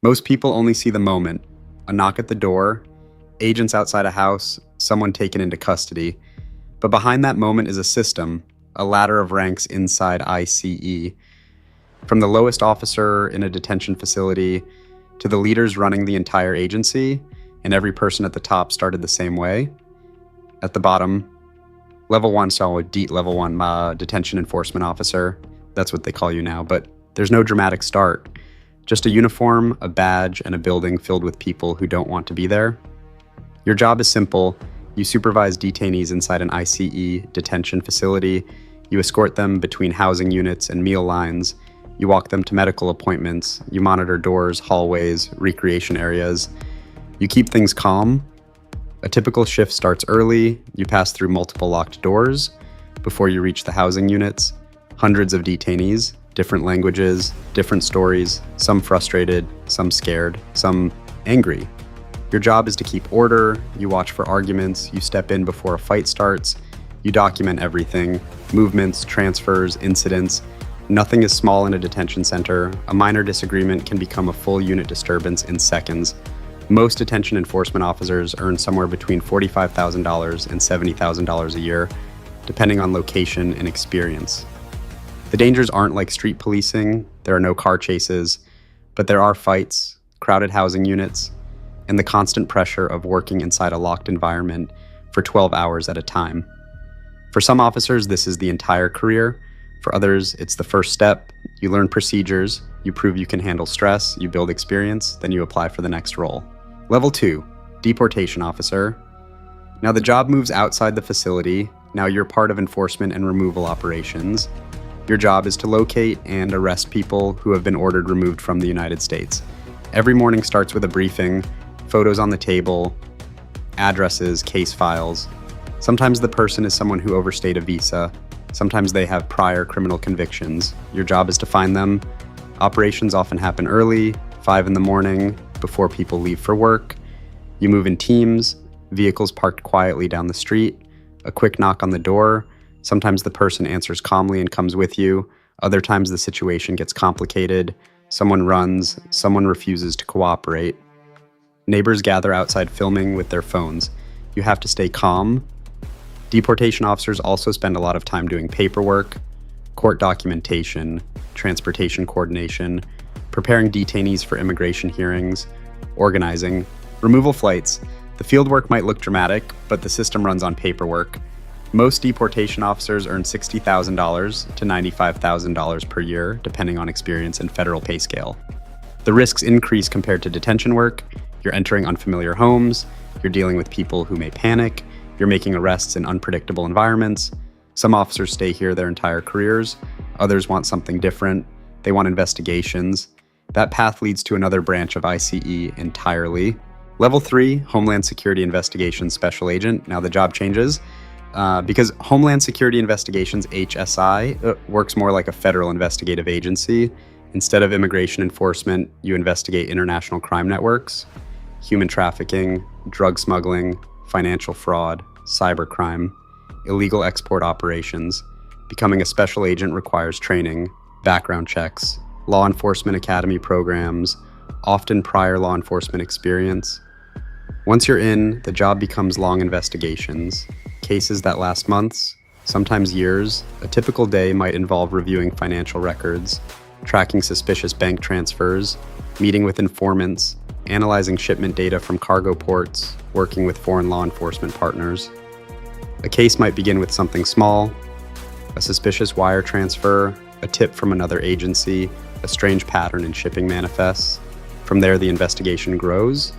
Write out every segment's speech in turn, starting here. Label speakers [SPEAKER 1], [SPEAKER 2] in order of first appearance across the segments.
[SPEAKER 1] Most people only see the moment, a knock at the door, agents outside a house, someone taken into custody. But behind that moment is a system, a ladder of ranks inside ICE. From the lowest officer in a detention facility to the leaders running the entire agency, and every person at the top started the same way. At the bottom, level 1, so DEET level 1, detention enforcement officer. That's what they call you now, but there's no dramatic start. Just a uniform, a badge, and a building filled with people who don't want to be there. Your job is simple. You supervise detainees inside an ICE detention facility. You escort them between housing units and meal lines. You walk them to medical appointments. You monitor doors, hallways, recreation areas. You keep things calm. A typical shift starts early. You pass through multiple locked doors before you reach the housing units. Hundreds of detainees, different languages, different stories, some frustrated, some scared, some angry. Your job is to keep order, you watch for arguments, you step in before a fight starts, you document everything, movements, transfers, incidents. Nothing is small in a detention center. A minor disagreement can become a full unit disturbance in seconds. Most detention enforcement officers earn somewhere between $45,000 and $70,000 a year, depending on location and experience. The dangers aren't like street policing, there are no car chases, but there are fights, crowded housing units, and the constant pressure of working inside a locked environment for 12 hours at a time. For some officers, this is the entire career. For others, it's the first step. You learn procedures, you prove you can handle stress, you build experience, then you apply for the next role. Level 2, deportation officer. Now the job moves outside the facility. Now you're part of enforcement and removal operations. Your job is to locate and arrest people who have been ordered removed from the United States. Every morning starts with a briefing, photos on the table, addresses, case files. Sometimes the person is someone who overstayed a visa. Sometimes they have prior criminal convictions. Your job is to find them. Operations often happen early, 5 in the morning, before people leave for work. You move in teams, vehicles parked quietly down the street, a quick knock on the door. Sometimes the person answers calmly and comes with you. Other times the situation gets complicated. Someone runs, someone refuses to cooperate. Neighbors gather outside filming with their phones. You have to stay calm. Deportation officers also spend a lot of time doing paperwork, court documentation, transportation coordination, preparing detainees for immigration hearings, organizing, removal flights. The field work might look dramatic, but the system runs on paperwork. Most deportation officers earn $60,000 to $95,000 per year, depending on experience and federal pay scale. The risks increase compared to detention work. You're entering unfamiliar homes, you're dealing with people who may panic, you're making arrests in unpredictable environments. Some officers stay here their entire careers, others want something different, they want investigations. That path leads to another branch of ICE entirely. Level 3, Homeland Security Investigations Special Agent. Now the job changes because Homeland Security Investigations, HSI, works more like a federal investigative agency. Instead of immigration enforcement, you investigate international crime networks, human trafficking, drug smuggling, financial fraud, cybercrime, illegal export operations. Becoming a special agent requires training, background checks, law enforcement academy programs, often prior law enforcement experience. Once you're in, the job becomes long investigations, cases that last months, sometimes years. A typical day might involve reviewing financial records, tracking suspicious bank transfers, meeting with informants, analyzing shipment data from cargo ports, working with foreign law enforcement partners. A case might begin with something small, a suspicious wire transfer, a tip from another agency, a strange pattern in shipping manifests. From there, the investigation grows.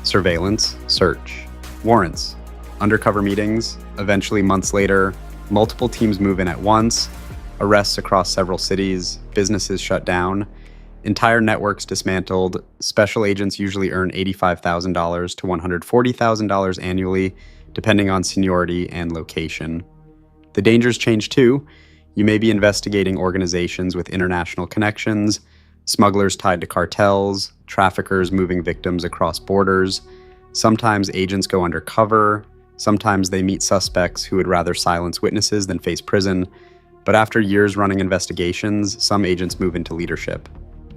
[SPEAKER 1] Surveillance, search, warrants, undercover meetings. Eventually, months later, multiple teams move in at once, arrests across several cities, businesses shut down, entire networks dismantled. Special agents usually earn $85,000 to $140,000 annually, depending on seniority and location. The dangers change too. You may be investigating organizations with international connections, smugglers tied to cartels, traffickers moving victims across borders. Sometimes agents go undercover. Sometimes they meet suspects who would rather silence witnesses than face prison. But after years running investigations, some agents move into leadership.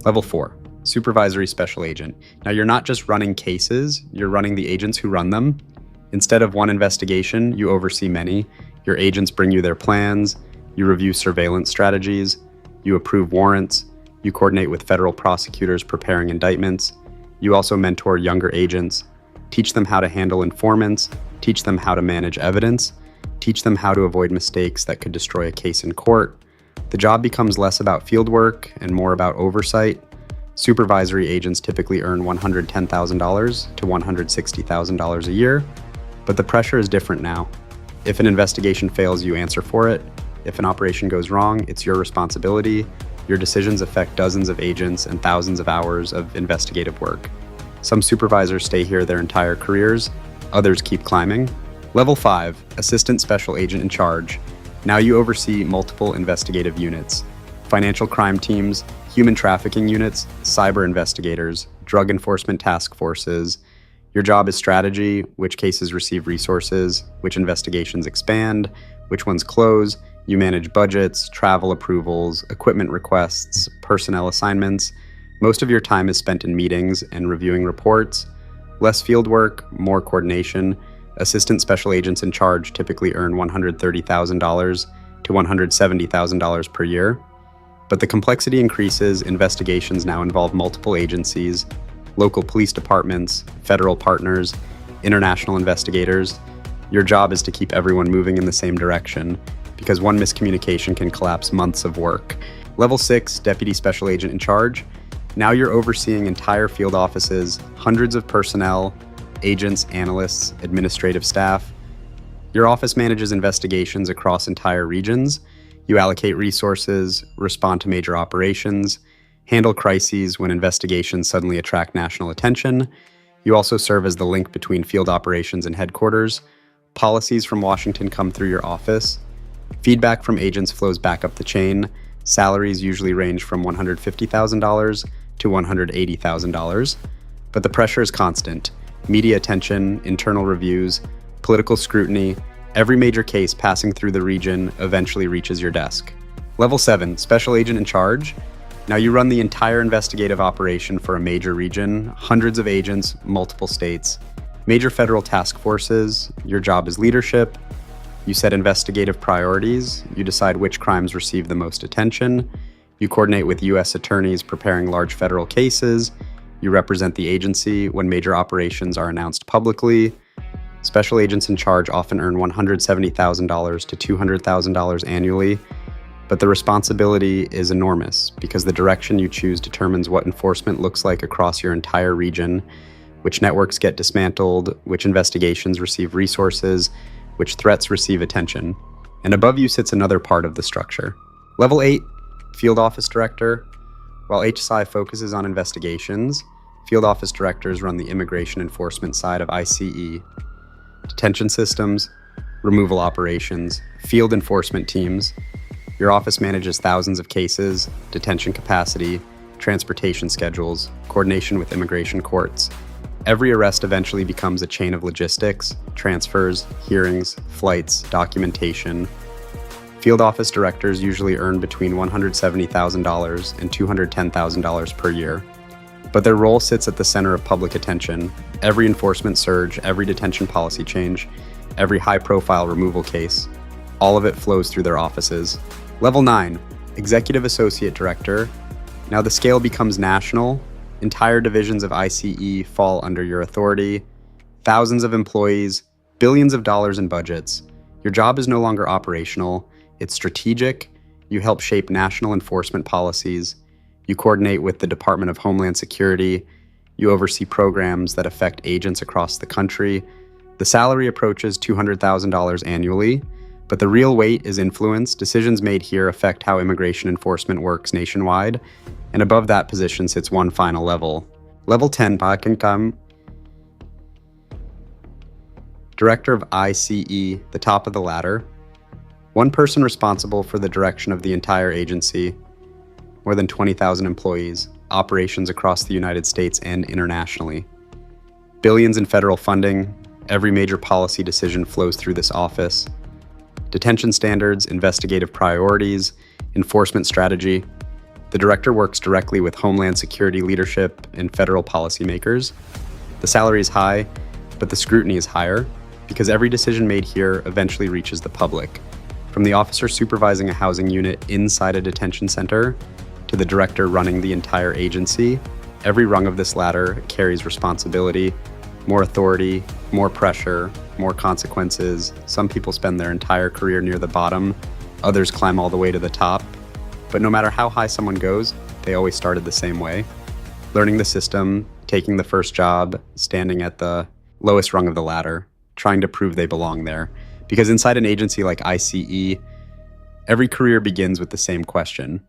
[SPEAKER 1] Level 4, Supervisory Special Agent. Now, you're not just running cases, you're running the agents who run them. Instead of one investigation, you oversee many. Your agents bring you their plans, you review surveillance strategies, you approve warrants, you coordinate with federal prosecutors preparing indictments. You also mentor younger agents, teach them how to handle informants, teach them how to manage evidence, teach them how to avoid mistakes that could destroy a case in court. The job becomes less about fieldwork and more about oversight. Supervisory agents typically earn $110,000 to $160,000 a year, but the pressure is different now. If an investigation fails, you answer for it. If an operation goes wrong, it's your responsibility. Your decisions affect dozens of agents and thousands of hours of investigative work. Some supervisors stay here their entire careers, others keep climbing. Level 5, Assistant Special Agent in Charge. Now you oversee multiple investigative units: financial crime teams, human trafficking units, cyber investigators, drug enforcement task forces. Your job is strategy: which cases receive resources, which investigations expand, which ones close. You manage budgets, travel approvals, equipment requests, personnel assignments. Most of your time is spent in meetings and reviewing reports. Less field work, more coordination. Assistant Special Agents in Charge typically earn $130,000 to $170,000 per year. But the complexity increases. Investigations now involve multiple agencies, local police departments, federal partners, international investigators. Your job is to keep everyone moving in the same direction, because one miscommunication can collapse months of work. Level 6, Deputy Special Agent in Charge. Now you're overseeing entire field offices, hundreds of personnel, agents, analysts, administrative staff. Your office manages investigations across entire regions. You allocate resources, respond to major operations, handle crises when investigations suddenly attract national attention. You also serve as the link between field operations and headquarters. Policies from Washington come through your office. Feedback from agents flows back up the chain. Salaries usually range from $150,000 to $180,000. But the pressure is constant. Media attention, internal reviews, political scrutiny. Every major case passing through the region eventually reaches your desk. Level 7, Special Agent in Charge. Now you run the entire investigative operation for a major region, hundreds of agents, multiple states. Major federal task forces. Your job is leadership. You set investigative priorities. You decide which crimes receive the most attention. You coordinate with U.S. attorneys preparing large federal cases. You represent the agency when major operations are announced publicly. Special agents in charge often earn $170,000 to $200,000 annually, but the responsibility is enormous because the direction you choose determines what enforcement looks like across your entire region, which networks get dismantled, which investigations receive resources, which threats receive attention. And above you sits another part of the structure. Level 8, Field Office Director. While HSI focuses on investigations, Field Office Directors run the immigration enforcement side of ICE. Detention systems, removal operations, field enforcement teams. Your office manages thousands of cases, detention capacity, transportation schedules, coordination with immigration courts. Every arrest eventually becomes a chain of logistics, transfers, hearings, flights, documentation. Field office directors usually earn between $170,000 and $210,000 per year. But their role sits at the center of public attention. Every enforcement surge, every detention policy change, every high-profile removal case, all of it flows through their offices. Level 9, Executive Associate Director. Now the scale becomes national. Entire divisions of ICE fall under your authority. Thousands of employees, billions of dollars in budgets. Your job is no longer operational, it's strategic. You help shape national enforcement policies. You coordinate with the Department of Homeland Security. You oversee programs that affect agents across the country. The salary approaches $200,000 annually, but the real weight is influence. Decisions made here affect how immigration enforcement works nationwide. And above that position sits one final level. Level 10, Pakinkam. Director of ICE, the top of the ladder. One person responsible for the direction of the entire agency. More than 20,000 employees, operations across the United States and internationally. Billions in federal funding, every major policy decision flows through this office. Detention standards, investigative priorities, enforcement strategy. The director works directly with Homeland Security leadership and federal policymakers. The salary is high, but the scrutiny is higher because every decision made here eventually reaches the public. From the officer supervising a housing unit inside a detention center to the director running the entire agency, every rung of this ladder carries responsibility, more authority, more pressure, more consequences. Some people spend their entire career near the bottom, others climb all the way to the top. But no matter how high someone goes, they always started the same way. Learning the system, taking the first job, standing at the lowest rung of the ladder, trying to prove they belong there. Because inside an agency like ICE, every career begins with the same question.